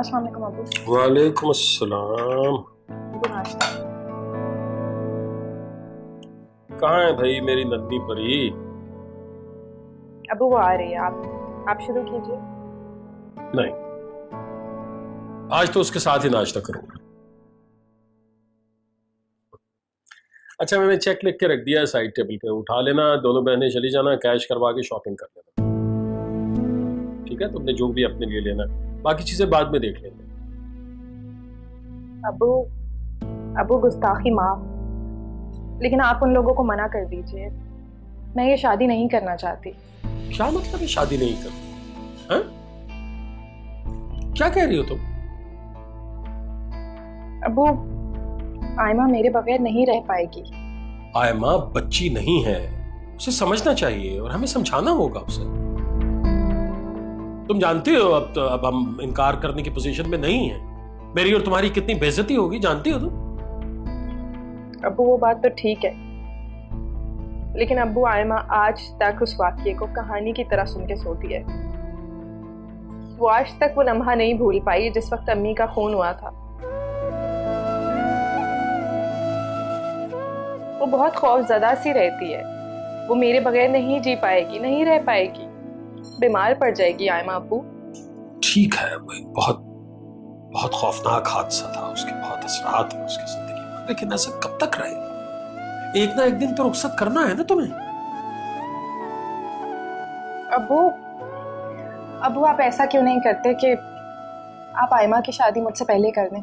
अस्सलाम वालेकुम अबू। वालेकुम अस्सलाम। नाश्ता। कहाँ है भाई मेरी नन्ही परी? अबू वो आ रही है, आप शुरू कीजिए। नहीं, आज तो उसके साथ ही नाश्ता करूंगा। अच्छा, मैंने चेक लिख के रख दिया है साइड टेबल पे, उठा लेना, दोनों बहनें चली जाना, कैश करवा के शॉपिंग कर लेना। ठीक है, तुमने जो भी अपने लिए लेना है, बाकी चीजें बाद में देख लेंगे। अबू गुस्ताखी माफ, लेकिन आप उन लोगों को मना कर दीजिए। मैं ये शादी नहीं करना चाहती। क्या मतलब है शादी नहीं करती? हाँ? क्या कह रही हो तुम? अबू आयमा मेरे बगैर नहीं रह पाएगी। आयमा बच्ची नहीं है, उसे समझना चाहिए और हमें समझाना होगा उसे। तुम जानती हो अब हम इनकार करने की पोजीशन में नहीं है। मेरी और तुम्हारी कितनी बेइज्जती होगी, जानती हो तुम? अबू वो बात तो ठीक है, लेकिन अबू आयमा आज तक उस वाक्य को कहानी की तरह सुन के सोती है। वो आज तक वो लम्हा नहीं भूल पाई जिस वक्त अम्मी का खून हुआ था। वो बहुत खौफजदा सी रहती है। वो मेरे बगैर नहीं जी पाएगी, नहीं रह पाएगी, बीमार पड़ जाएगी आयमा। अबू ठीक है, वही बहुत बहुत खौफनाक हादसा था, उसके बहुत असरात हैं उसकी जिंदगी में, लेकिन ऐसा कब तक रहे? एक ना एक दिन तो रुखसत करना है ना तुम्हें। अबू आप ऐसा क्यों नहीं करते कि आप आयमा की शादी मुझसे पहले कर दें?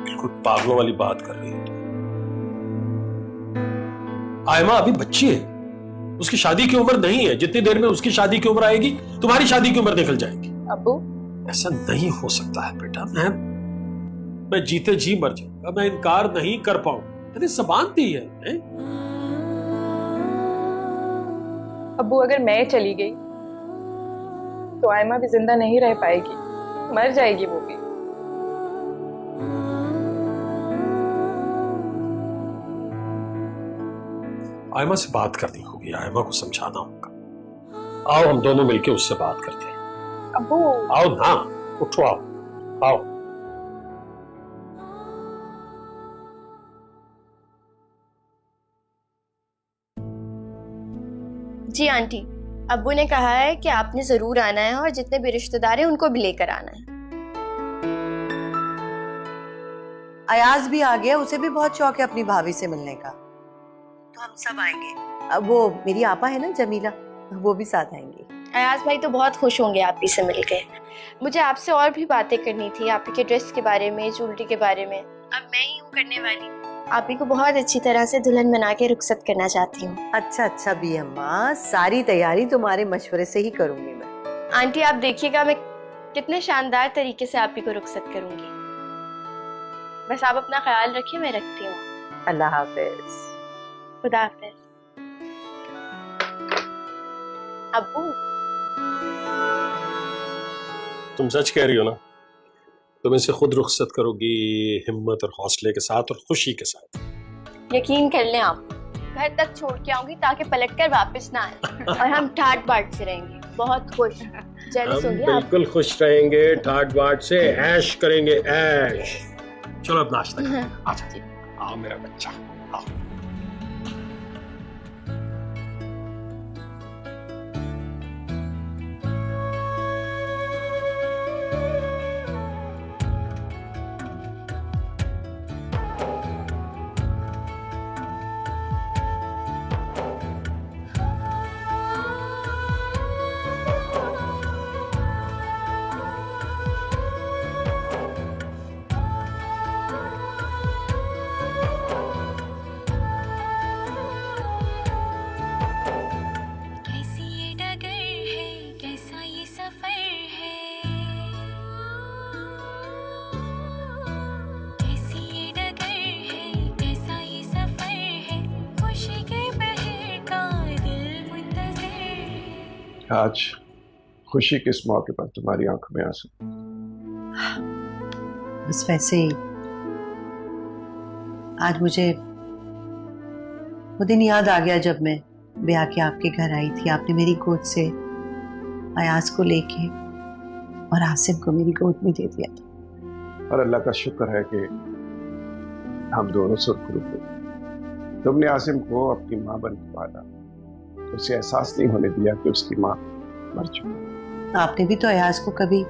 बिल्कुल पागलों वाली बात कर रही हो तुम। आयमा अभी बच्ची है, उसकी शादी की उम्र नहीं है। जितनी देर में उसकी शादी की उम्र आएगी, तुम्हारी शादी की उम्र निकल जाएगी। अबू ऐसा नहीं हो सकता है बेटा, मैं जीते जी मर जाऊंगा, मैं इनकार नहीं कर पाऊंगा। मैंने ज़बान दी है। अबू अगर मैं चली गई तो आयमा भी जिंदा नहीं रह पाएगी, मर जाएगी वो भी। आयमा से बात करनी होगी, आयमा को समझाना होगा। आओ हम दोनों मिलके उससे बात करते हैं। अबू आओ ना, उठो, आओ आओ। जी आंटी, अब्बू ने कहा है कि आपने जरूर आना है और जितने भी रिश्तेदार हैं उनको भी लेकर आना है। अयाज भी आ गया, उसे भी बहुत शौक है अपनी भाभी से मिलने का, तो हम सब आएंगे। अब वो मेरी आपा है ना जमीला, वो भी साथ आएंगे। अयाज भाई तो बहुत खुश होंगे आप ही से मिलकर। मुझे आपसे और भी बातें करनी थी, आप ही के ड्रेस के बारे में, ज्वेलरी के बारे में। अब मैं ही हूँ करने वाली। आप ही को बहुत अच्छी तरह से दुल्हन बना के रुखसत करना चाहती हूँ। अच्छा भी अम्मा, सारी तैयारी तुम्हारे मशवरे से ही करूंगी मैं। आंटी आप देखिएगा मैं कितने शानदार तरीके से आप ही को रुखसत करूंगी। बस आप अपना ख्याल रखिए, मैं रखती हूँ। अल्लाह हाफिज। खुदा हाफिज। अब्बू तुम सच कह रही हो ना? तुम इसे खुद रुखसत करोगी, हिम्मत और हौसले के साथ और खुशी के साथ? यकीन कर लें, आप घर तक छोड़ के आऊंगी ताकि पलटकर वापस ना आए और हम ठाट बाट से रहेंगे, बहुत खुश। जेलस हम होंगे आप। बिल्कुल खुश रहेंगे, ठाट बाट से ऐश करेंगे, ऐश। चलो अब नाश्ता करें। अच्छा आओ मेरा बच्चा, आओ। आज खुशी किस मौके पर तुम्हारी आंखों में आंसू? बस वैसे ही आज मुझे वो दिन याद आ गया जब मैं ब्याह के आपके घर आई थी। आपने मेरी गोद से अयाज को लेके और आसिम को मेरी गोद में दे दिया था। और अल्लाह का शुक्र है कि हम दोनों सुरखरू हुए। तुमने आसिम को अपनी माँ बन के पाला, उसे एहसास नहीं होने दिया कि उसकी माँ मर चुकी। आपने भी तो अयाज को कभी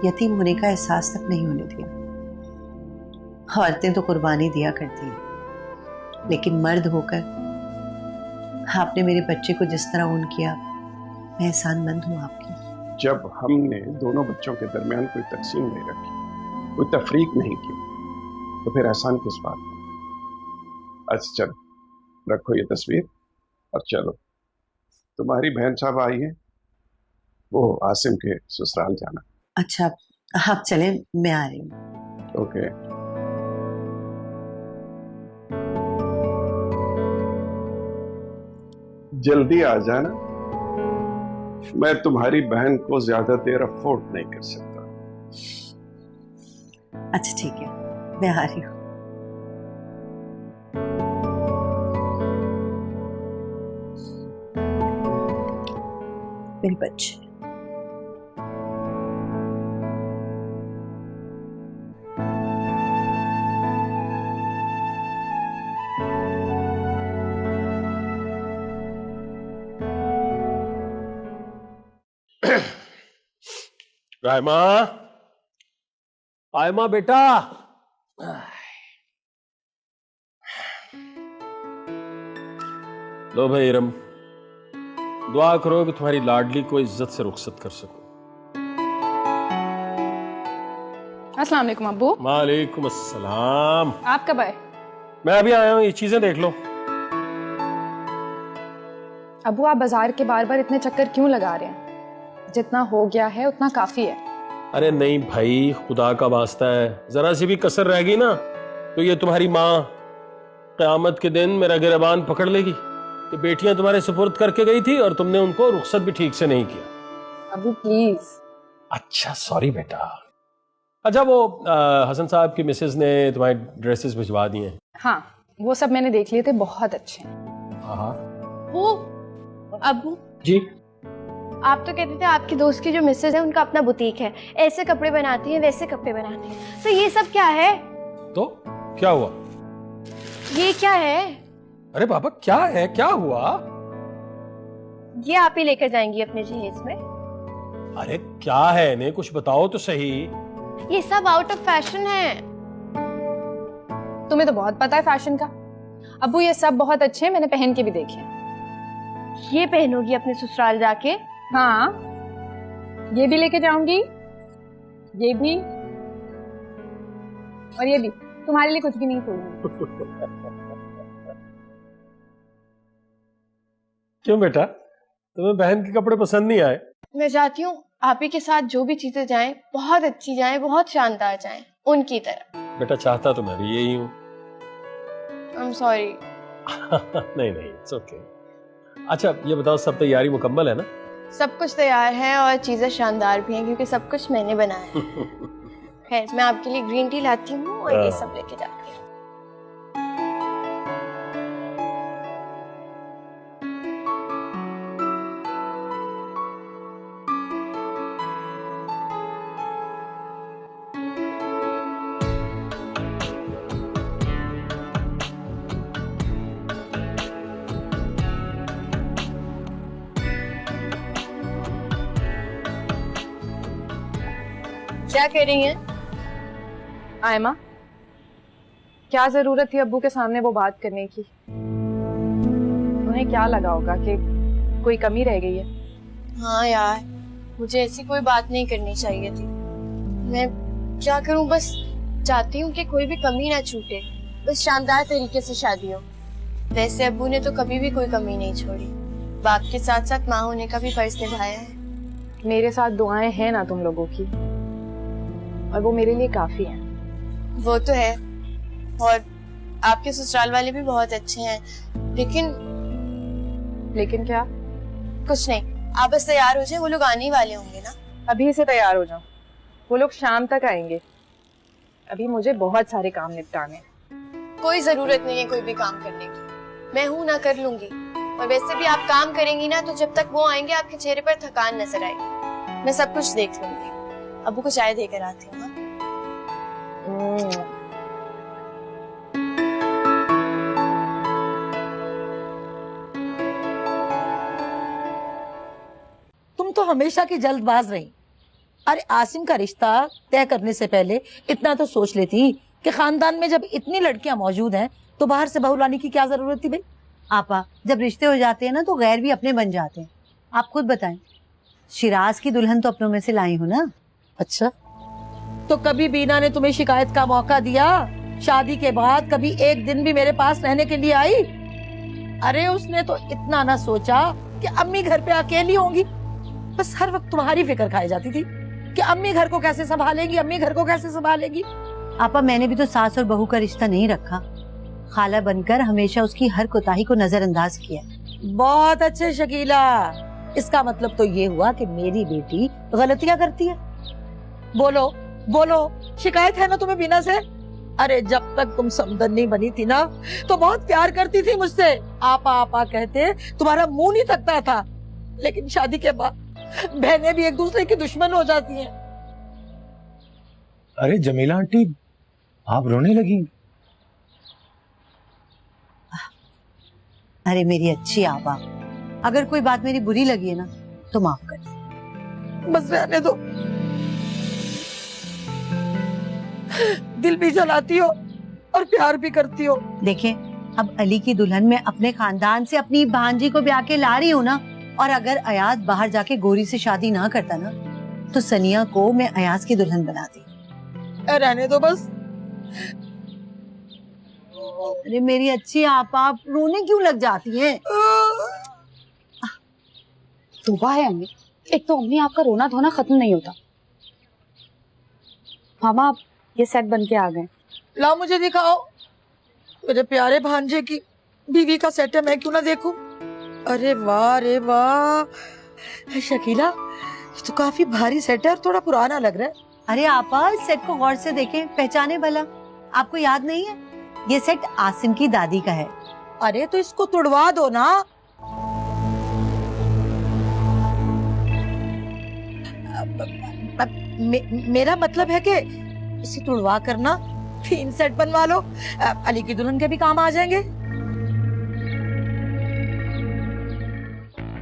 यतीम होने का एहसास तक नहीं होने दिया। औरतें तो कुर्बानी दिया करती हैं, लेकिन मर्द होकर आपने मेरे बच्चे को जिस तरह ऊन किया, मैं एहसानमंद हूँ आपकी। जब हमने दोनों बच्चों के दरमियान कोई तकसीम नहीं रखी, कोई तफरीक नहीं की, तो फिर एहसान किस बात? अच्छा चलो रखो ये तस्वीर और चलो, तुम्हारी बहन साहब आई है, वो आसिम के ससुराल जाना। अच्छा आप चलें, मैं आ रही हूँ। ओके। जल्दी आ जाना, मैं तुम्हारी बहन को ज्यादा देर अफोर्ड नहीं कर सकता। अच्छा ठीक है, मैं आ रही हूँ। मेरे बच्चे रायमा, आयमा बेटा, लो भाई इरम, दुआ करो कि तुम्हारी लाडली को इज्जत से रुखसत कर सकूं। अस्सलाम वालेकुम अब्बू। वालेकुम अस्सलाम। आप कब आए? मैं अभी आया हूं, ये चीजें देख लो। अबू आप बाजार के बार बार इतने चक्कर क्यों लगा रहे हैं? जितना हो गया है उतना काफी है। अरे नहीं भाई, खुदा का वास्ता है, जरा सी भी कसर रह गई ना तो ये तुम्हारी माँ क़यामत के दिन मेरा गिरबान पकड़ लेगी कि बेटियां तुम्हारे सुपुर्द करके गई थी और तुमने उनको रुखसत भी ठीक से नहीं किया। अबू प्लीज। अच्छा सॉरी बेटा। अच्छा वो हसन साहब की मिसेज ने तुम्हारे ड्रेसेस भिजवा दिए हैं? हाँ वो सब मैंने देख लिए थे, बहुत अच्छे हैं। हाँ वो अबू जी, आप तो कहते थे आपकी दोस्त की जो मिसेज है उनका अपना बुटीक है, ऐसे कपड़े बनाती हैं वैसे कपड़े बनाती हैं, तो ये सब क्या है? तो क्या हुआ? ये क्या है? अरे बाबा क्या है, क्या हुआ? ये आप ही लेकर जाएंगी अपने जहेज में? अरे क्या है ने, कुछ बताओ तो सही। ये सब आउट ऑफ फैशन है। तुम्हें तो बहुत पता है फैशन का। अबू ये सब बहुत अच्छे हैं, मैंने पहन के भी देखे हैं। ये पहनोगी अपने ससुराल जाके? हाँ ये भी लेके जाऊंगी, ये भी और ये भी। तुम्हारे लिए कुछ भी नहीं छोड़ूंगी। क्यों बेटा, तुम्हें बहन के कपड़े पसंद नहीं आए? मैं चाहती हूँ आप ही के साथ जो भी चीजें जाएं बहुत अच्छी जाएं, बहुत शानदार जाएं, उनकी तरह। बेटा चाहता तो मैं भी यही हूँ। I am sorry. नहीं नहीं इट्स ओके। अच्छा ये बताओ, सब तैयारी मुकम्मल है ना? सब कुछ तैयार है और चीजें शानदार भी हैं क्योंकि सब कुछ मैंने बनाया है। खैर मैं आपके लिए ग्रीन टी लाती हूँ और ये सब लेके जाती हूँ। क्या कह रही हैं? आयमा क्या जरूरत थी अब्बू के सामने वो बात करने की? उन्हें क्या लगा होगा कि कोई कमी रह गई है? हाँ यार, मुझे ऐसी कोई बात नहीं करनी चाहिए थी। मैं क्या करूं, बस चाहती हूँ कि कोई भी कमी ना छूटे, बस शानदार तरीके से शादी हो। वैसे अब्बू ने तो कभी भी कोई कमी नहीं छोड़ी, बाप के साथ साथ माँ होने का भी फर्ज निभाया है। मेरे साथ दुआएं हैं ना तुम लोगों की, और वो मेरे लिए काफी हैं। वो तो है, और आपके ससुराल वाले भी बहुत अच्छे हैं, लेकिन क्या? कुछ नहीं, आप बस तैयार हो जाए, वो लोग आने ही वाले होंगे ना। अभी से तैयार हो जाओ, वो लोग शाम तक आएंगे। अभी मुझे बहुत सारे काम निपटाने हैं। कोई जरूरत नहीं है कोई भी काम करने की, मैं हूं ना, कर लूंगी। और वैसे भी आप काम करेंगी ना तो जब तक वो आएंगे आपके चेहरे पर थकान नजर आएगी। मैं सब कुछ देख लूंगी। अब्बू को चाय देकर आती हूँ। तुम तो हमेशा की जल्दबाज रही। अरे आसिम का रिश्ता तय करने से पहले इतना तो सोच लेती कि खानदान में जब इतनी लड़कियां मौजूद हैं तो बाहर से बहू लाने की क्या जरूरत थी भाई। आपा, जब रिश्ते हो जाते हैं ना तो गैर भी अपने बन जाते हैं। आप खुद बताएं, शिराज की दुल्हन तो अपनों में से लाई हो ना। अच्छा, तो कभी बीना ने तुम्हें शिकायत का मौका दिया? शादी के बाद कभी एक दिन भी मेरे पास रहने के लिए आई? अरे उसने तो इतना ना सोचा कि अम्मी घर पे अकेली होंगी, बस हर वक्त तुम्हारी फिक्र खाई जाती थी कि अम्मी घर को कैसे संभालेगी, अम्मी घर को कैसे संभालेगी। आपा, मैंने भी तो सास और बहू का रिश्ता नहीं रखा, खाला बनकर हमेशा उसकी हर कोताही को नजरअंदाज किया। बहुत अच्छे शकीला, इसका मतलब तो ये हुआ कि मेरी बेटी गलतियां करती है। बोलो बोलो, शिकायत है ना तुम्हें बीना से? अरे जब तक तुम समदन नहीं बनी थी ना तो बहुत प्यार करती थी मुझसे, आपा आपा कहते तुम्हारा मुंह नहीं थकता था, लेकिन शादी के बाद बहनें भी एक दूसरे की दुश्मन हो जाती हैं। अरे जमीला आंटी, आप रोने लगी। अरे मेरी अच्छी आपा, अगर कोई बात मेरी बुरी लगी है ना तो माफ कर दे। बस रहने दो, दिल भी जलाती हो और प्यार भी करती हो। देखें, अब अली की दुल्हन में अपने खानदान से अपनी भांजी को ब्याह के ला रही हूँ ना, और अगर अयाज बाहर जाके गोरी से शादी ना करता ना तो सनिया को मैं अयाज की दुल्हन बनाती। रहने दो बस। अरे मेरी अच्छी आपा, आप रोने क्यों लग जाती हैं? तौबा है अम्मी, एक तो अम्मी आपका रोना धोना खत्म नहीं होता। मामा आप ये सेट बन के आ गए। लाओ मुझे दिखाओ, मेरे प्यारे भांजे की बीवी का सेट है, मैं क्यों ना देखूं। अरे वाह रे वाह शकीला, ये तो काफी भारी सेट है और थोड़ा पुराना लग रहा है। अरे आपा, इस सेट को गौर से देखें, पहचाने भला। आपको याद नहीं है? ये सेट आसिम की दादी का है। अरे तो इसको तुड़वा दो ना। मेरा मतलब है कि इसे तुड़वा करना 3 सेट बनवा लो, अली की दुल्हन के भी काम आ जाएंगे।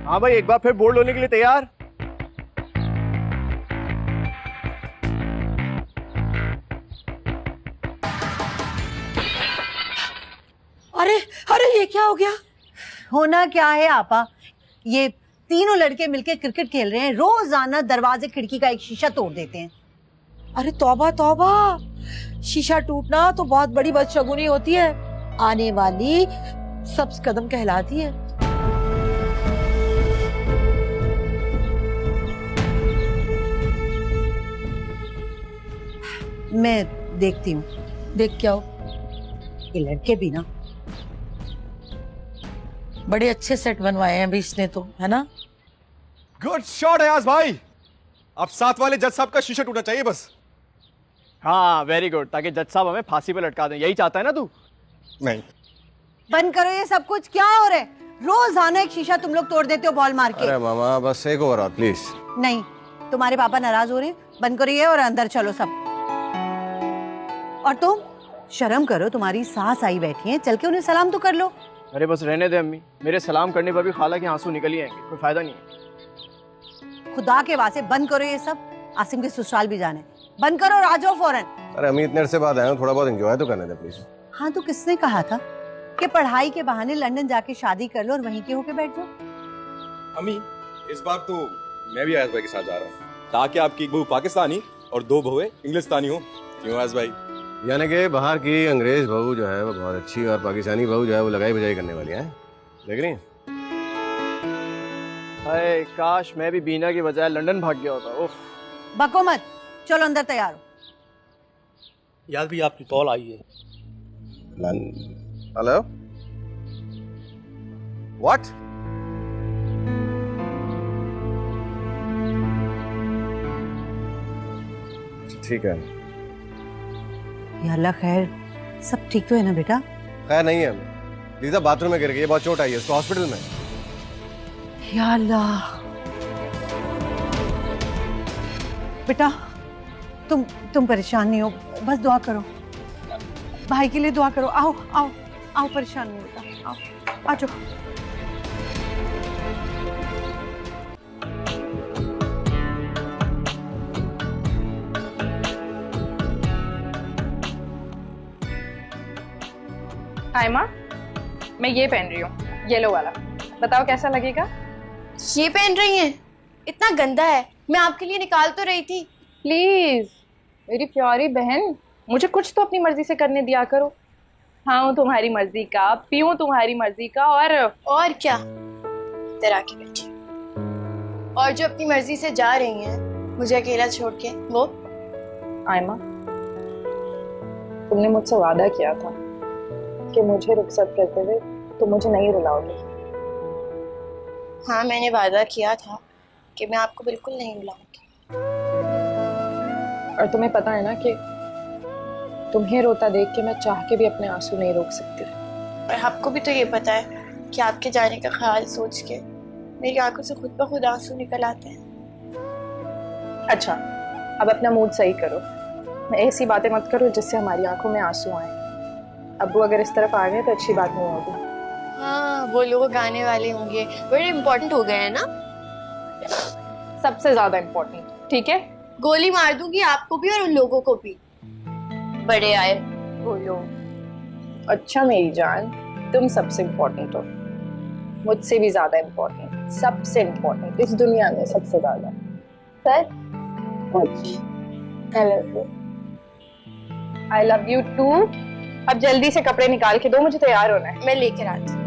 हाँ भाई, एक बार फिर बोर्ड होने के लिए तैयार। अरे अरे ये क्या हो गया? होना क्या है आपा, ये तीनों लड़के मिलके क्रिकेट खेल रहे हैं, रोजाना दरवाजे खिड़की का एक शीशा तोड़ देते हैं। अरे तौबा तौबा, शीशा टूटना तो बहुत बड़ी बदशगुनी होती है, आने वाली सब्ज कदम कहलाती है। मैं देखती हूँ। देख क्या हो, ये लड़के भी ना बड़े अच्छे सेट बनवाए हैं अभी इसने तो, है ना? गुड शॉट अयाज भाई। अब साथ वाले जज साहब का शीशा टूटना चाहिए बस। हाँ वेरी गुड, ताकि जज साहब हमें फांसी पे लटका दें। यही चाहता है ना तू? नहीं। बंद करो ये सब कुछ, क्या हो रहा है? रोजाना एक शीशा तुम लोग तोड़ देते हो बॉल मार के। अरे मामा बस एक और प्लीज। नहीं, तुम्हारे पापा नाराज हो रहे हैं, बंद करो ये और अंदर चलो सब। और तुम शर्म करो, तुम्हारी सास आई बैठी है, चल के उन्हें सलाम तो कर लो। अरे बस रहने दे अम्मी, मेरे सलाम करने पर भी खाला के आंसू निकल ही आएंगे, कोई फायदा नहीं है। खुदा के वास्ते बंद करो ये सब, आसिम के ससुराल भी जाने। बंद करो और आ जाओ फौरन। अरे अम्मी इतने अरसे बाद आए हो, थोड़ा बहुत एंजॉय तो करने दे प्लीज। हाँ तो किसने कहा था कि पढ़ाई के बहाने लंदन जाके शादी कर लो और वहीं के होके बैठ जाओ? अम्मी इस बार तो मैं भी अयाज भाई के साथ जा रहा हूँ, ताकि आपकी एक बहू पाकिस्तानी और 2 बहुएं इंग्लिस्तानी हो। क्यों अयाज भाई? यानी कि बाहर की अंग्रेज बहू जो है वो बहुत अच्छी और पाकिस्तानी बहू जो है वो लगाई बजाई करने वाली है, देख रही हैं? हाय काश मैं भी बीना की बजाय लंदन भाग गया होता। उफ। बको मत, चलो अंदर तैयार हो। याद भी आपकी कॉल आई है। Hello what? ठीक है। या अल्लाह खैर, सब ठीक तो है ना बेटा? खैर नहीं है, लीजा बाथरूम में गिर गई है, बहुत चोट आई है उसको, हॉस्पिटल में। या अल्लाह बेटा, तुम परेशान नहीं हो, बस दुआ करो, भाई के लिए दुआ करो। आओ आओ आओ, परेशान नहीं होता, आओ आ जाओ। आयमा, मैं ये पहन रही हूँ, येलो वाला, बताओ कैसा लगेगा? ये पहन रही हैं? इतना गंदा है, मैं आपके लिए निकाल तो रही थी। प्लीज मेरी प्यारी बहन, मुझे कुछ तो अपनी मर्जी से करने दिया करो। खाऊं तुम्हारी मर्जी का, पीऊं तुम्हारी मर्जी का, और क्या इधर आके बैठी। और जो अपनी मर्जी से जा रही हैं मुझे अकेला छोड़ के, वो? आयमा, तुमने मुझसे वादा किया था कि मुझे रुखसत करते हुए तुम मुझे नहीं रुलाओगी। हाँ, मैंने वादा किया था कि मैं आपको बिल्कुल नहीं रुलाऊंगी। और तुम्हें पता है ना कि तुम्हें रोता देख के मैं चाह के भी अपने आंसू नहीं रोक सकती। और आपको भी तो ये पता है कि आपके जाने का ख्याल सोच के मेरी आंखों से खुद ब खुद आंसू निकल आते हैं। अच्छा, अब अपना मूड सही करो, मैं ऐसी बातें मत करो जिससे हमारी आंखों में आंसू आए। अब्बू अगर इस तरफ आ गए तो अच्छी बात नहीं होगी। हाँ, वो लोग आने वाले होंगे, बड़े इम्पोर्टेंट हो गए हैं ना। सबसे ज्यादा इम्पोर्टेंट, ठीक है? गोली मार दूंगी आपको भी और उन लोगों को भी। बड़े आए वो लोग। अच्छा मेरी जान, तुम सबसे इम्पोर्टेंट हो, मुझसे भी ज्यादा इम्पोर्टेंट, सबसे इम्पोर्टेंट इस दुनिया में, सबसे ज्यादा। Sir, I love you too. अब जल्दी से कपड़े निकाल के दो, मुझे तैयार होना है। मैं लेकर आती हूँ।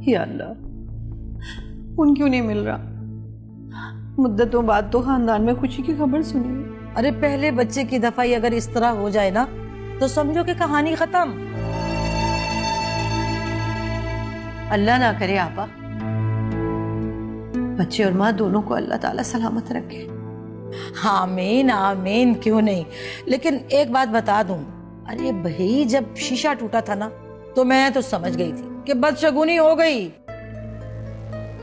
या अल्लाह, उन क्यों नहीं मिल रहा? मुद्दतों बाद तो खानदान में खुशी की खबर सुनी। अरे पहले बच्चे की दफाई अगर इस तरह हो जाए ना तो समझो कि कहानी खत्म। अल्लाह ना करे आपा, बच्चे और माँ दोनों को अल्लाह ताला सलामत रखे। आमीन आमीन, क्यों नहीं। लेकिन एक बात बता दूं, अरे भाई जब शीशा टूटा था ना तो मैं तो समझ गई थी कि बदशगुनी हो गई,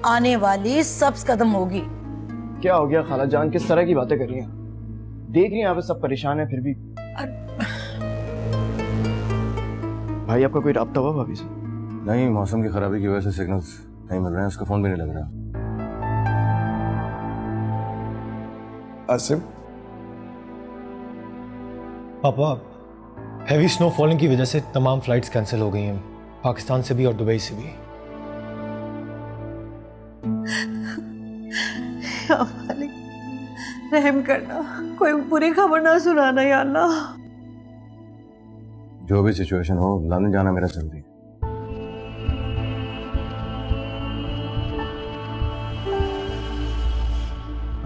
आने वाली सब्ज कदम होगी। क्या हो गया खाला जान, किस तरह की बातें कर रही हैं? देख रही हैं यहाँ पे सब परेशान हैं, फिर भी भाई आपका कोई राब्ता हुआ भाभी से? नहीं, मौसम की खराबी की वजह से सिग्नल्स नहीं मिल रहे हैं, उसका फोन भी नहीं लग रहा। आसिम, पापा, हैवी स्नो फॉलिंग की वजह से तमाम फ्लाइट्स कैंसिल हो गई हैं, पाकिस्तान से भी और दुबई से भी। रहम करना, कोई बुरी खबर ना सुनाना या अल्लाह। जो भी सिचुएशन हो, लंदन जाना मेरा जरूरी है।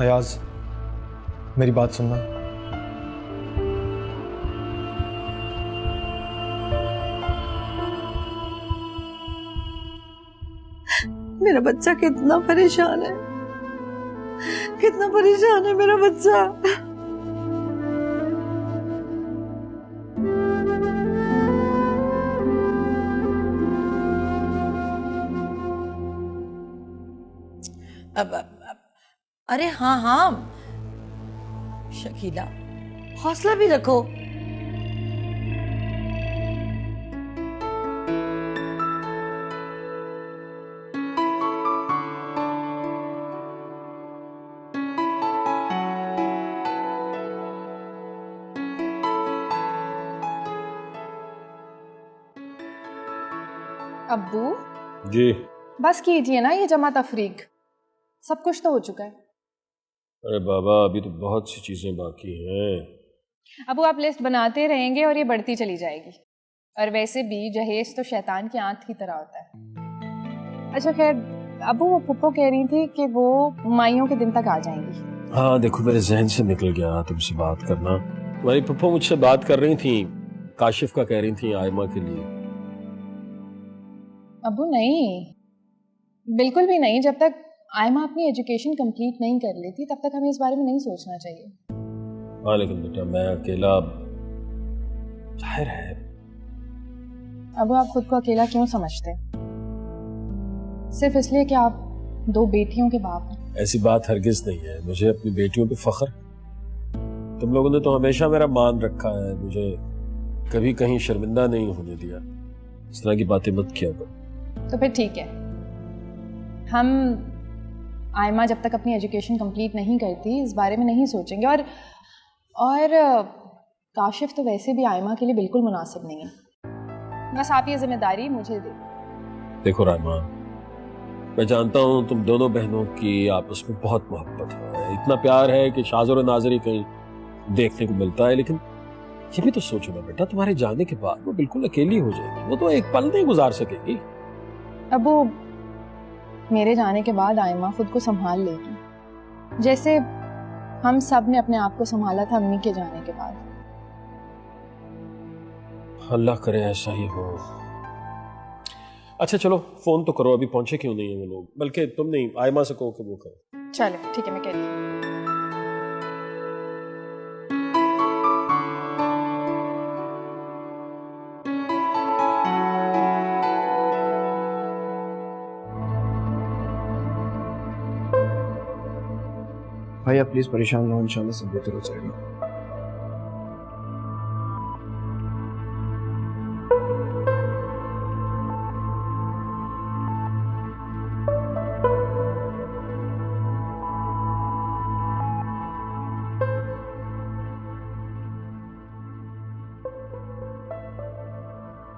अयाज, मेरी बात सुनना। मेरा बच्चा कितना परेशान है, कितना परेशान है मेरा बच्चा। अब अरे हाँ हाँ शकीला, हौसला भी रखो। अब्बू जी। बस कीजिए ना ये जमा तफरीक, सब कुछ तो हो चुका है। अरे बाबा, अभी तो बहुत सी चीजें बाकी हैं। अब्बू आप लिस्ट बनाते रहेंगे और ये बढ़ती चली जाएगी। और वैसे भी जहेज तो शैतान की आंख की तरह होता है। अच्छा खैर, अब्बू वो पुप्पो कह रही थी कि वो माइयों के दिन तक आ जाएंगी। हाँ देखो, मेरे जहन से निकल गया तुमसे बात करना। तुम्हारी पुप्पो मुझसे बात कर रही थी, काशिफ का कह रही थी आयमा के लिए। अब्बू नहीं, बिल्कुल भी नहीं। जब तक आयमा अपनी एजुकेशन कंप्लीट नहीं कर लेती तब तक हमें इस बारे में नहीं सोचना चाहिए। हाँ लेकिन बेटा मैं अकेला, जाहिर है। अब आप खुद को अकेला क्यों समझते हैं? सिर्फ इसलिए कि आप 2 बेटियों के बाप हैं? ऐसी बात हरगिज नहीं है। मुझे अपनी बेटियों पे फख्र। तुम लोगों ने तो हमेशा मेरा मान रखा है, मुझे कभी कहीं शर्मिंदा नहीं होने दिया। इस तरह की बातें मत किया करो। तो फिर ठीक है, हम आयमा जब तक अपनी एजुकेशन कंप्लीट नहीं करती इस बारे में नहीं सोचेंगे। और काशिफ तो वैसे भी आयमा के लिए बिल्कुल मुनासिब नहीं है। बस आप ये जिम्मेदारी मुझे दे। देखो रायमा, मैं जानता हूँ तुम दोनों बहनों की आपस में बहुत मोहब्बत है, इतना प्यार है कि शाज़र और नाज़री कहीं देखने को मिलता है। लेकिन ये भी तो सोचो ना बेटा, तुम्हारे जाने के बाद वो बिल्कुल अकेली हो जाएगी, वो तो एक पल नहीं गुजार सकेगी। अब वो मेरे जाने के बाद आयमा खुद को संभाल लेगी, जैसे हम सब ने अपने आप को संभाला था अम्मी के जाने के बाद। अल्लाह करे ऐसा ही हो। अच्छा चलो फोन तो करो, अभी पहुंचे क्यों नहीं है वो लोग? बल्कि तुम नहीं, आयमा से कहो कि वो करो। चलो ठीक है, मैं कहती हूँ। भाई आप प्लीज परेशान ना हो, इंशाल्लाह सब बेहतर हो जाएगा।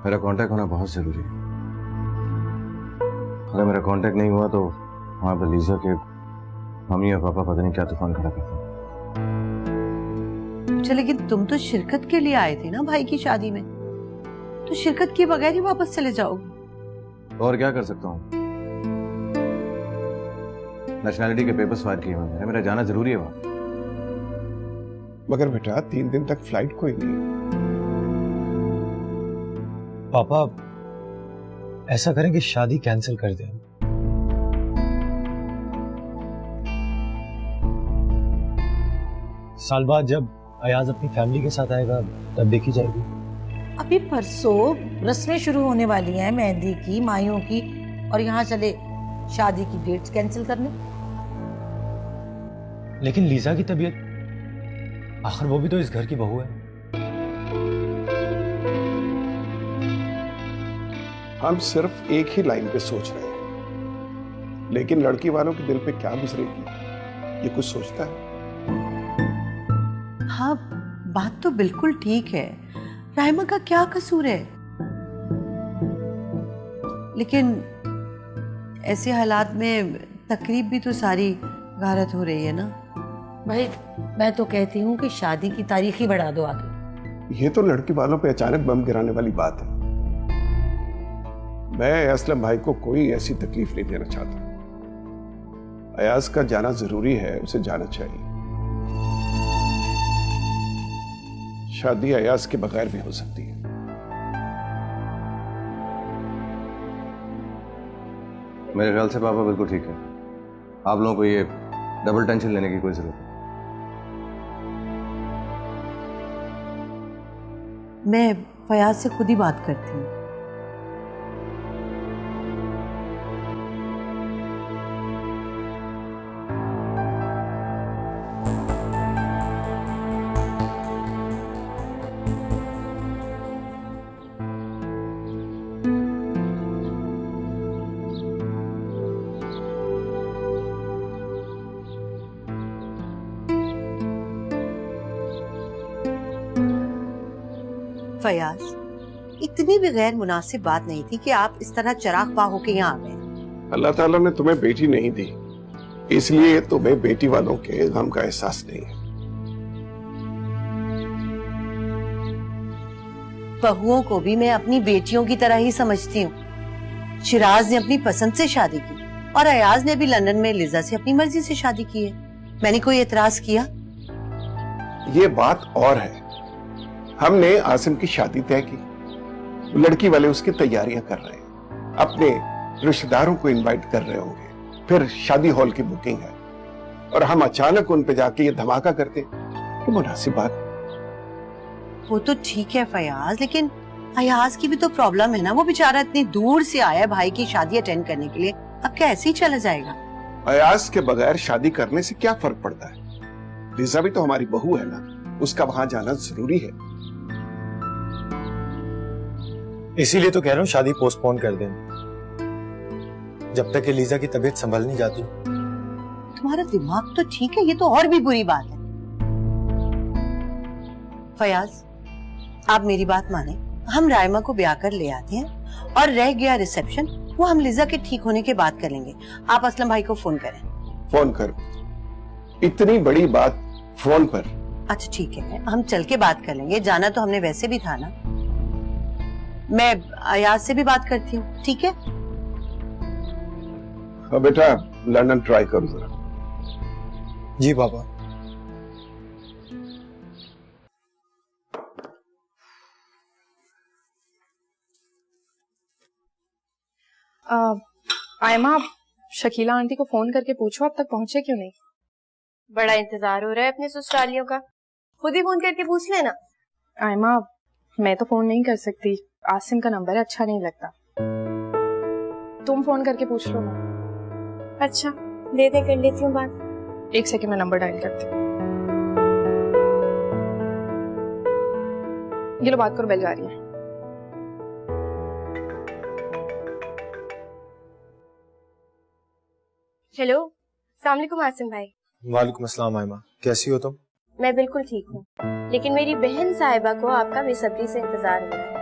मेरा कांटेक्ट होना बहुत जरूरी है। अगर मेरा कांटेक्ट नहीं हुआ तो वहां पर लीजा के मम्मी और पापा पता नहीं क्या तूफान खड़ा करते। अच्छा लेकिन तुम तो शिरकत के लिए आए थे ना भाई की शादी में, तो शिरकत किए बगैर ही वापस चले जाओगे? और क्या कर सकता हूँ? नेशनैलिटी के पेपर्स फाइल किए मैंने, मेरा जाना जरूरी है वहां। मगर बेटा 3 दिन तक फ्लाइट कोई नहीं। पापा ऐसा करें कि शादी कैंसिल कर दें। साल बाद जब अयाज अपनी फैमिली के साथ आएगा तब देखी जाएगी। अभी परसों रस्में शुरू होने वाली हैं, मेहंदी की, माइयों की, और यहाँ चले शादी की डेट्स कैंसिल करने। लेकिन लीजा की तबीयत, आखिर वो भी तो इस घर की बहू है। हम सिर्फ एक ही लाइन पे सोच रहे हैं, लेकिन लड़की वालों के दिल पे क्या गुजरेगी ये कुछ सोचता है? हाँ बात तो बिल्कुल ठीक है, राहिमा का क्या कसूर है? लेकिन ऐसे हालात में तकरीब भी तो सारी गारत हो रही है ना। भाई मैं तो कहती हूँ कि शादी की तारीख ही बढ़ा दो आगे। ये तो लड़की वालों पे अचानक बम गिराने वाली बात है। मैं असलम भाई को कोई ऐसी तकलीफ नहीं देना चाहता। अयाज का जाना जरूरी है, उसे जाना चाहिए। शादी अयाज के बगैर भी हो सकती है। मेरे ख्याल से पापा बिल्कुल ठीक है। आप लोगों को ये डबल टेंशन लेने की कोई जरूरत नहीं। मैं फयाज से खुद ही बात करती हूँ। फयाज, इतनी भी गैर मुनासिब बात नहीं थी कि आप इस तरह चराग पा होके यहाँ आ गए। अल्लाह ताला ने तुम्हें बेटी नहीं दी, इसलिए तुम्हें बेटी वालों के गम का एहसास नहीं है। बहुओं को भी मैं अपनी बेटियों की तरह ही समझती हूँ। शिराज ने अपनी पसंद से शादी की और अयाज ने भी लंदन में लिजा से अपनी मर्जी से शादी की है। मैंने कोई एतराज किया? ये बात और है, हमने आसिम की शादी तय की, लड़की वाले उसकी तैयारियां कर रहे हैं, अपने रिश्तेदारों को इनवाइट कर रहे होंगे, फिर शादी हॉल की बुकिंग है, और हम अचानक उन पे जाके ये धमाका करते, ये मुनासिब बात? वो तो ठीक है फयाज, लेकिन अयाज की भी तो प्रॉब्लम है ना। वो बेचारा इतनी दूर से आया है भाई की शादी अटेंड करने के लिए, अब क्या ऐसे ही चला जाएगा? अयाज के बगैर शादी करने से क्या फर्क पड़ता है? लिजा भी तो हमारी बहू है ना, उसका वहां जाना जरूरी है। इसीलिए तो कह रहा हूँ शादी पोस्टपोन कर दें, जब तक कि लीजा की तबीयत संभल नहीं जाती। तुम्हारा दिमाग तो ठीक है, ये तो और भी बुरी बात है। फयाज, आप मेरी बात माने, हम रायमा को ब्याह कर ले आते हैं और रह गया रिसेप्शन, वो हम लिजा के ठीक होने के बाद कर लेंगे। आप असलम भाई को फोन करें। फोन कर? इतनी बड़ी बात फोन पर? अच्छा ठीक है, हम चल के बात कर लेंगे, जाना तो हमने वैसे भी था ना। मैं अयाज से भी बात करती हूँ, ठीक है? हाँ बेटा, लंदन ट्राई करो जरा। जी पापा। आयमा, शकीला आंटी को फोन करके पूछो अब तक पहुंचे क्यों नहीं। बड़ा इंतजार हो रहा है अपने ससुरालियों का, खुद ही फोन करके पूछ लेना। आयमा, मैं तो फोन नहीं कर सकती, आसिम का नंबर है, अच्छा नहीं लगता। तुम फोन करके पूछ लो ना। अच्छा दे दे, कर लेती हूँ बात। एक सेकंड में नंबर डायल करती हूँ। ये लो बात करो, बेल जा रही है। हेलो, अस्सलाम वालेकुम आसिम भाई। वालेकुम अस्सलाम आयमा, कैसी हो तुम? मैं बिल्कुल ठीक हूँ, लेकिन मेरी बहन साहिबा को आपका बेसब्री से इंतजार हो रहा है।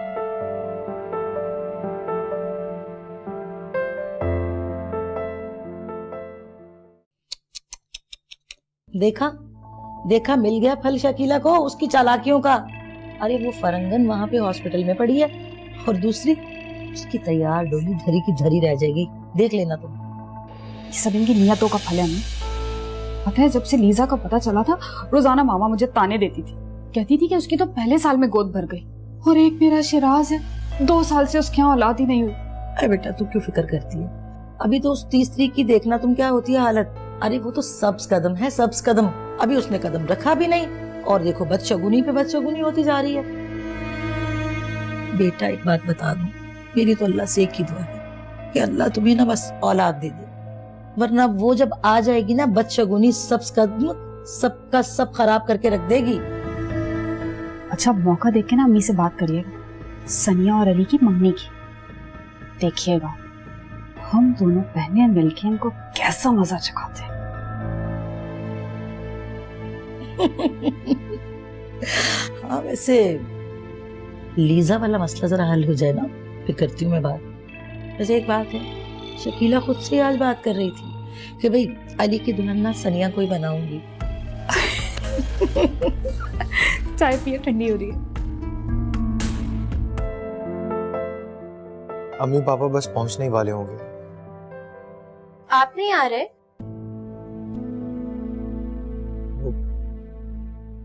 देखा देखा, मिल गया फल शकीला को उसकी चालाकियों का। अरे वो फरंगन वहाँ पे हॉस्पिटल में पड़ी है, और दूसरी उसकी तैयार डोली धरी की धरी रह जाएगी, देख लेना तुम। ये सब इनकी नियतों का फल है। हमें पता है, जब से लीजा का पता चला था, रोजाना मामा मुझे ताने देती थी, कहती थी कि उसकी तो पहले साल में गोद भर गई, और एक मेरा शिराज है, 2 साल से उसके यहाँ औलाद ही नहीं हुई। अरे बेटा तू क्यों फिक्र करती है, अभी तो उस तीसरी की देखना तुम क्या होती है हालत। अरे वो तो सब्ज कदम है, सब्ज कदम, अभी उसने कदम रखा भी नहीं, और देखो बदशगुनी पे बदशगुनी होती जा रही है। बेटा एक बात बता दूं, मेरी तो अल्लाह से एक ही दुआ है कि अल्लाह तुम्हें ना बस औलाद दे दे, वरना वो जब आ जाएगी ना बदशगुनी सब्ज कदम सबका सब खराब करके रख देगी। अच्छा मौका देख के ना अम्मी से बात करिएगा, सनिया और अली की मंगनी की, देखिएगा हम दोनों बहनें मिलके इनको कैसा मजा चखाते। हाँ वैसे लीजा वाला मसला जरा हल हो जाए ना, फिर करती हूँ मैं बात। वैसे एक बात है, शकीला खुद से आज बात कर रही थी कि भाई अली की दुल्हन ना सनिया को ही बनाऊंगी। चाय पिए, ठंडी हो रही है। अम्मी पापा बस पहुंचने ही वाले होंगे। आप नहीं आ रहे?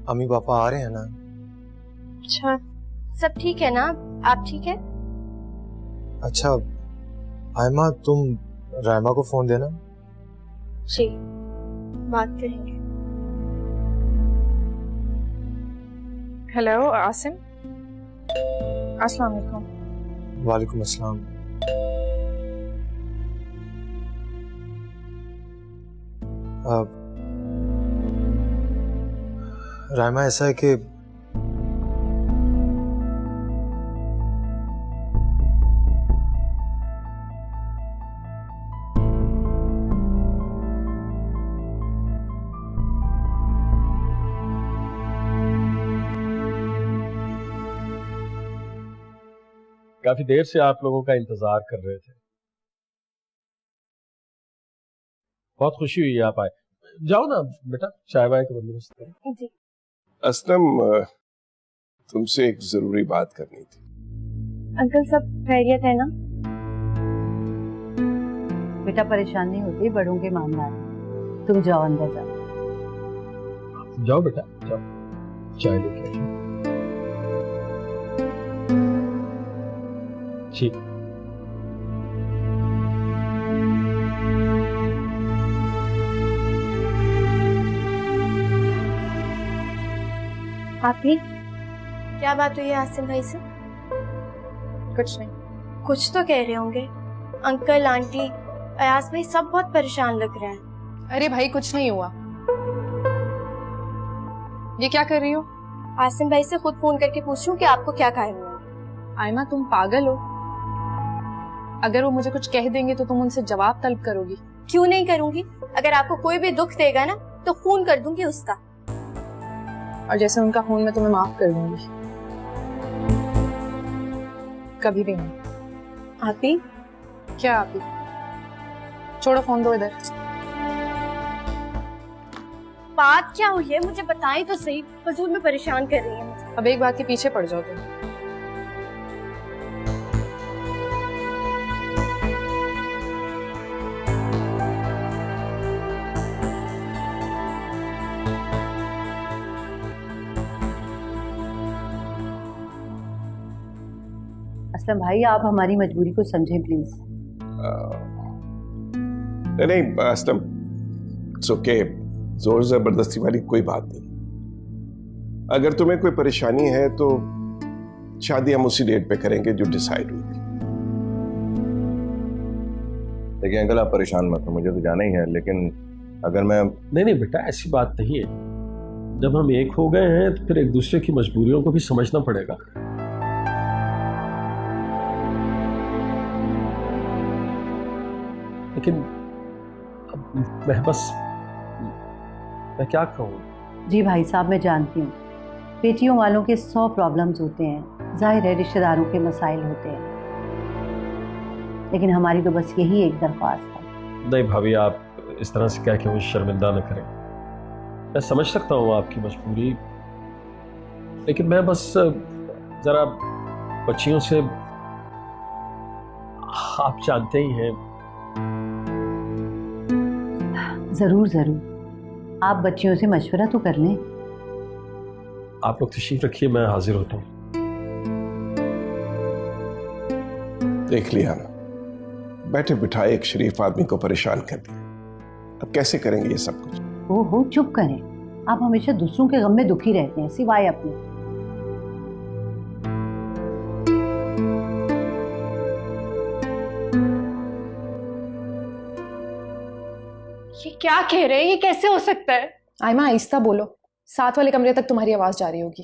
अम्मी पापा आ रहे हैं ना। अच्छा सब ठीक है ना, आप ठीक है? अच्छा आयमा, तुम रायमा को फोन देना। जी बात करेंगे। हेलो आसिम। अस्सलाम वालेकुम। वालेकुम अस्सलाम। रायमा ऐसा है कि काफी देर से आप लोगों का इंतजार कर रहे थे, बहुत खुशी हुई आप आए। जाओ ना बेटा, चाय वाय का बंदोबस्त करो। जी। असलम, तुमसे एक जरूरी बात करनी थी। अंकल सब खैरियत है ना? बेटा परेशान नहीं होती, बड़ों के मामला है, तुम जाओ अंदर जाओ। जाओ बेटा जाओ, चाय लेके आओ। ठीक। आप ही क्या बात हुई है आसिम भाई से? कुछ नहीं। कुछ तो कह रहे होंगे। अंकल आंटी अयाज भाई सब बहुत परेशान लग रहे हैं। अरे भाई कुछ नहीं हुआ। ये क्या कर रही हो? आसिम भाई से खुद फोन करके पूछूं कि आपको क्या कहा है। आयमा तुम पागल हो? अगर वो मुझे कुछ कह देंगे तो तुम उनसे जवाब तलब करोगी। क्यों नहीं करूंगी? अगर आपको कोई भी दुख देगा ना तो खून कर दूंगी उसका। और जैसे उनका खून मैं तुम्हें माफ कर दूंगी। कभी भी नहीं। आप ही? क्या आप ही? छोड़ो फोन, दो इधर। बात क्या हुई है मुझे बताएं तो सही। फजूल में परेशान कर रही है मुझे। अब एक बात के पीछे पड़ जाओ तुम। असलम भाई, आप हमारी मजबूरी को समझें प्लीज। नहीं असलम, इट्स ओके। जोर जबरदस्ती वाली कोई बात नहीं। अगर तुम्हें कोई परेशानी है तो शादी हम उसी डेट पे करेंगे जो डिसाइड हुई थी। देखिए अंकल, आप परेशान मत हो, मुझे तो जाना ही है, लेकिन अगर मैं... नहीं बेटा, ऐसी बात नहीं है। जब हम एक हो गए हैं तो फिर एक दूसरे की मजबूरियों को भी समझना पड़ेगा। लेकिन अब मैं क्या कहूँ? जी भाई साहब, मैं जानती हूँ बेटियों वालों के 100 प्रॉब्लम्स होते हैं, जाहिर है रिश्तेदारों के मसाइल होते हैं, लेकिन हमारी तो बस यही एक दरख्वास्त है। नहीं भाभी, आप इस तरह से कह के मुझे शर्मिंदा न करें। मैं समझ सकता हूँ आपकी मजबूरी, लेकिन मैं बस जरा बच्चियों से, आप जानते ही हैं। जरूर जरूर, आप बच्चियों से मशवरा तो कर लें। आप लोग तशरीफ रखिए, मैं हाजिर होता हूँ। देख लिया ना, बैठे बिठाए एक शरीफ आदमी को परेशान कर दिया। अब कैसे करेंगे ये सब कुछ? ओहो चुप करें, आप हमेशा दूसरों के गम में दुखी रहते हैं सिवाय अपने। ये क्या कह रहे हैं? ये कैसे हो सकता है? आयमा आहिस्ता बोलो, साथ वाले कमरे तक तुम्हारी आवाज जा रही होगी।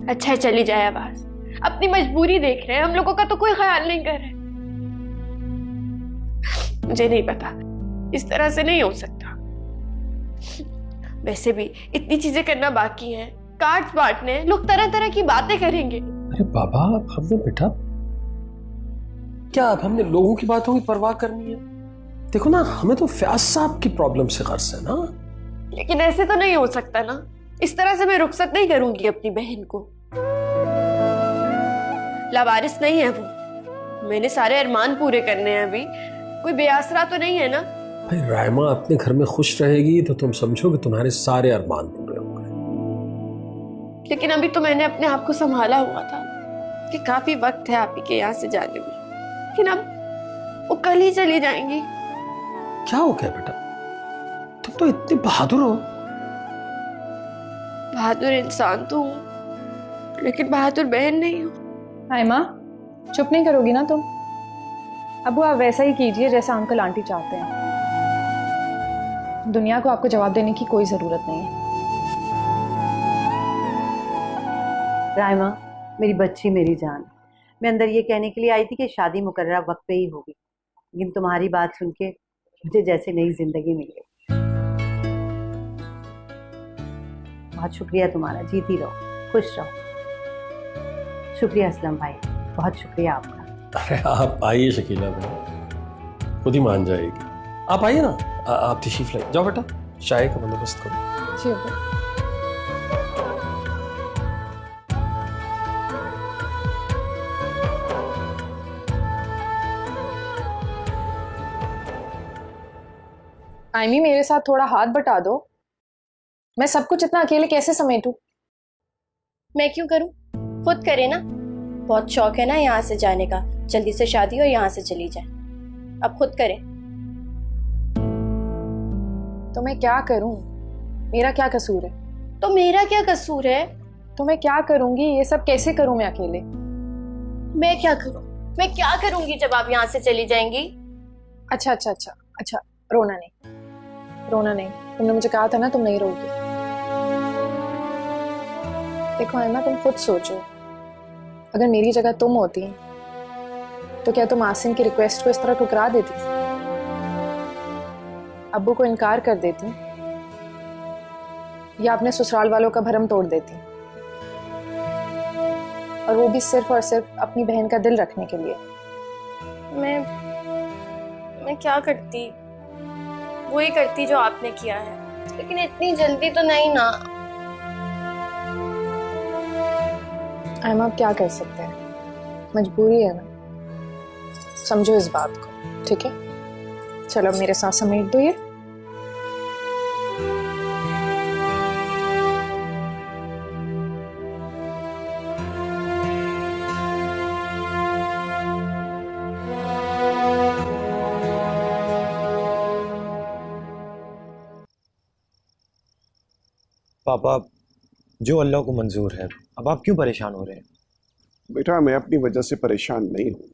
अच्छा है, चली जाए आवाज। अपनी मजबूरी देख रहे हैं, हम लोगों का तो कोई ख्याल नहीं कर रहे। मुझे नहीं पता, इस तरह से नहीं हो सकता। वैसे भी इतनी चीजें करना बाकी है, कार्ड्स बांटने, लोग तरह तरह की बातें करेंगे। अरे बाबा, हमने बेटा क्या, अब हमने लोगों की बातों की परवाह करनी है? देखो ना, हमें तो फयाज साहब की प्रॉब्लम से गर्ज है ना। लेकिन ऐसे तो नहीं हो सकता ना, इस तरह से मैं रुखसत नहीं करूंगी अपनी बहन को। लावारिस नहीं है वो, मैंने सारे अरमान पूरे करने हैं। अभी कोई बेआसरा तो नहीं है ना। भाई रायमा अपने घर में खुश रहेगी तो तुम समझो कि तुम्हारे सारे अरमान पूरे हो गए। लेकिन अभी तो मैंने अपने आप को संभाला हुआ था कि काफी वक्त है आप ही के यहाँ से जाने में, लेकिन अब वो कल ही चली जाएंगी। क्या हो गया बेटा, तुम तो इतनी बहादुर हो। बहादुर इंसान तो हूँ, लेकिन बहादुर बहन नहीं हूँ। आयमा, चुप नहीं करोगी ना तुम? अब आप वैसा ही कीजिए जैसा अंकल आंटी चाहते हैं। दुनिया को आपको जवाब देने की कोई जरूरत नहीं है। रायमा, मेरी बच्ची, मेरी जान, मैं अंदर ये कहने के लिए आई थी कि शादी मुकर्रर वक्त पे ही होगी, लेकिन तुम्हारी बात सुन के मुझे जैसे नई जिंदगी मिल गई। बहुत शुक्रिया तुम्हारा, जीती रहो, खुश रहो। शुक्रिया असलम भाई, बहुत शुक्रिया आपका। अरे आप आइए शकीला भाई, खुद ही मान जाएगी। आप आइए ना, आप तशरीफ लाइए। जाओ बेटा, चाय का बंदोबस्त करो। जी ओके। आयमी, मेरे साथ थोड़ा हाथ बटा दो। मैं सब कुछ इतना अकेले कैसे समेटूं? मैं क्यों करूं? खुद करे ना। बहुत शौक है ना यहाँ से जाने का, जल्दी से शादी हो यहाँ से चली जाए। अब खुद करे। तो मैं क्या करूं? मेरा क्या कसूर है? तो मेरा क्या कसूर है? तो मैं क्या करूंगी? ये सब कैसे करूं मैं अकेले? मैं क्या करूं? मैं क्या करूंगी जब आप यहाँ से चली जाएंगी? अच्छा अच्छा अच्छा अच्छा, रोना नहीं, रोना नहीं। तुमने मुझे कहा था ना तुम नहीं रोगी। देखो आयमा, तुम खुद सोचो, अगर मेरी जगह तुम होती तो क्या तुम आसिम की रिक्वेस्ट को इस तरह ठुकरा देती? अब्बू को इनकार कर देती या अपने ससुराल वालों का भरम तोड़ देती, और वो भी सिर्फ और सिर्फ अपनी बहन का दिल रखने के लिए? मैं क्या करती? वही करती जो आपने किया है, लेकिन इतनी जल्दी तो नहीं ना। आयमा, अब क्या कर सकते हैं, मजबूरी है ना, समझो इस बात को, ठीक है? चलो अब मेरे साथ समेट दो ये। पापा, जो अल्लाह को मंजूर है, अब आप क्यों परेशान हो रहे हैं? बेटा, मैं अपनी वजह से परेशान नहीं हूं,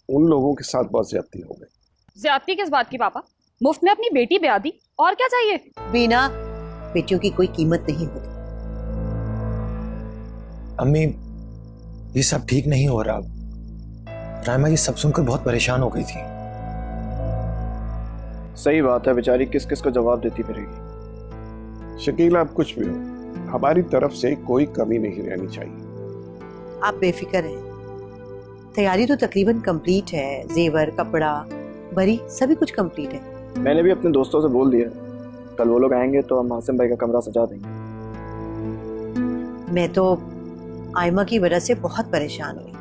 उन लोगों के साथ बहुत ज्यादती हो गई। ज्यादती किस बात की पापा? मुफ्त में अपनी बेटी ब्याह दी, और क्या चाहिए? बीना, बेटियों की कोई कीमत नहीं होती। अम्मी, ये सब ठीक नहीं हो रहा। रायमा ये सब सुनकर बहुत परेशान हो गई थी। सही बात है, बेचारी किस किस को जवाब देती फिरेगी। शकीला, अब कुछ भी हो, हमारी तरफ से कोई कमी नहीं रहनी चाहिए। आप बेफिक्र हैं, तैयारी तो तकरीबन कंप्लीट है, जेवर, कपड़ा, बरी, सभी कुछ कंप्लीट है। मैंने भी अपने दोस्तों से बोल दिया, कल वो लोग आएंगे तो हम आसिम भाई का कमरा सजा देंगे। मैं तो आयमा की वजह से बहुत परेशान हुई,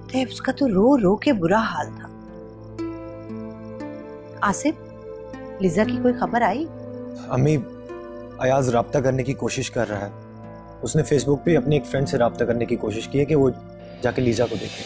तो उसका तो रो रो के बुरा हाल था। आसिफ, लिजा की कोई खबर आई? अम्मी, अयाज राब्ता करने की कोशिश कर रहा है। उसने फेसबुक पे अपनी एक फ्रेंड से राब्ता करने की कोशिश की है कि वो जाके लीजा को देखे।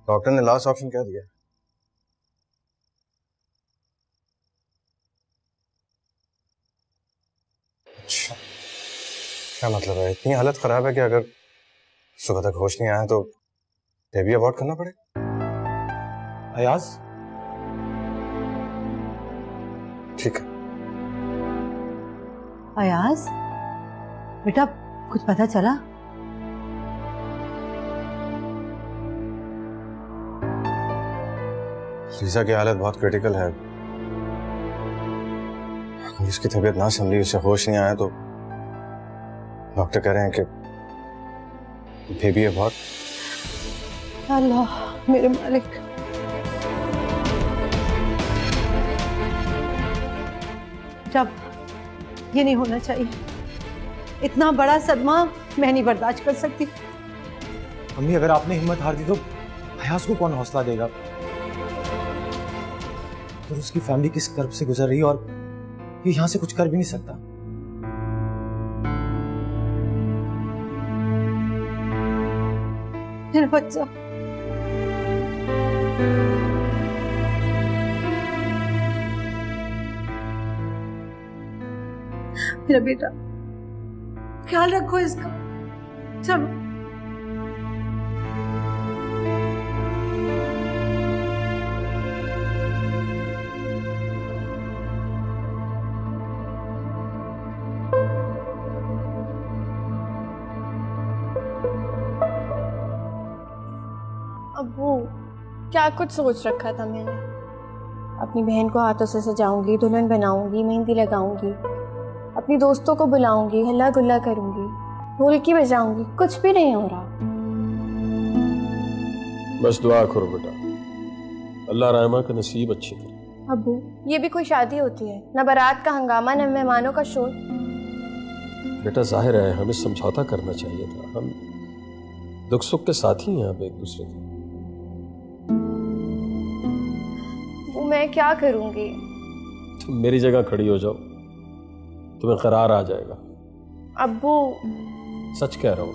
डॉक्टर ने लास्ट ऑप्शन क्या दिया? अच्छा, क्या मतलब है? इतनी हालत खराब है कि अगर सुबह तक होश नहीं आया तो बेबी अबॉर्ट करना पड़े? अयाज, ठीक है। अयाज, बेटा कुछ पता चला? लीजा की हालत बहुत क्रिटिकल है। अगर उसकी तबीयत ना संभली, उसे होश नहीं आया तो डॉक्टर कह रहे हैं कि बेबी अबॉर्ट। अल्लाह मेरे मालिक। जब ये नहीं होना चाहिए, इतना बड़ा सदमा मैं नहीं बर्दाश्त कर सकती। अम्मी, अगर आपने हिम्मत हार दी तो अयाज को कौन हौसला देगा? और उसकी फैमिली किस कर्ब से गुजर रही है, और ये यहां से कुछ कर भी नहीं सकता। मेरा बच्चा, मेरा बेटा, ख्याल रखो इसका। चलो अब्बू, क्या कुछ सोच रखा था मैंने। अपनी बहन को हाथों से सजाऊंगी, दुल्हन बनाऊंगी, मेहंदी लगाऊंगी, अपनी दोस्तों को बुलाऊंगी, हल्ला गुल्ला करूंगी, ढोलकी बजाऊंगी, कुछ भी नहीं हो रहा। बस दुआ करो बेटा, अल्लाह रहमा का नसीब अच्छी करे। अब्बू, ये भी कोई शादी होती है? न बारात का हंगामा, न मेहमानों का शोर। बेटा जाहिर है हमें समझौता करना चाहिए था, हम दुख सुख के साथी हैं अब एक दूसरे के। वो मैं क्या करूंगी? तुम मेरी जगह खड़ी हो जाओ, तुम्हें करार आ जाएगा। अब्बू सच कह रहा हूं,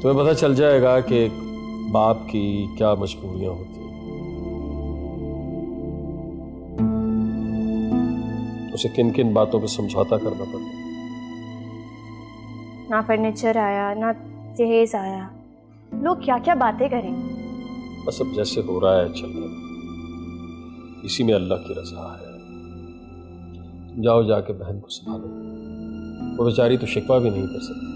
तुम्हें पता चल जाएगा कि एक बाप की क्या मजबूरियां होती हैं। उसे किन किन बातों पर समझौता करना पड़ता है। ना फर्नीचर आया, ना जहेज आया, लोग क्या क्या बातें करें। बस अब जैसे हो रहा है चल रहा है, इसी में अल्लाह की रजा है। जाओ जाके बहन को संभालो, वो बेचारी तो शिकवा भी नहीं कर सकती।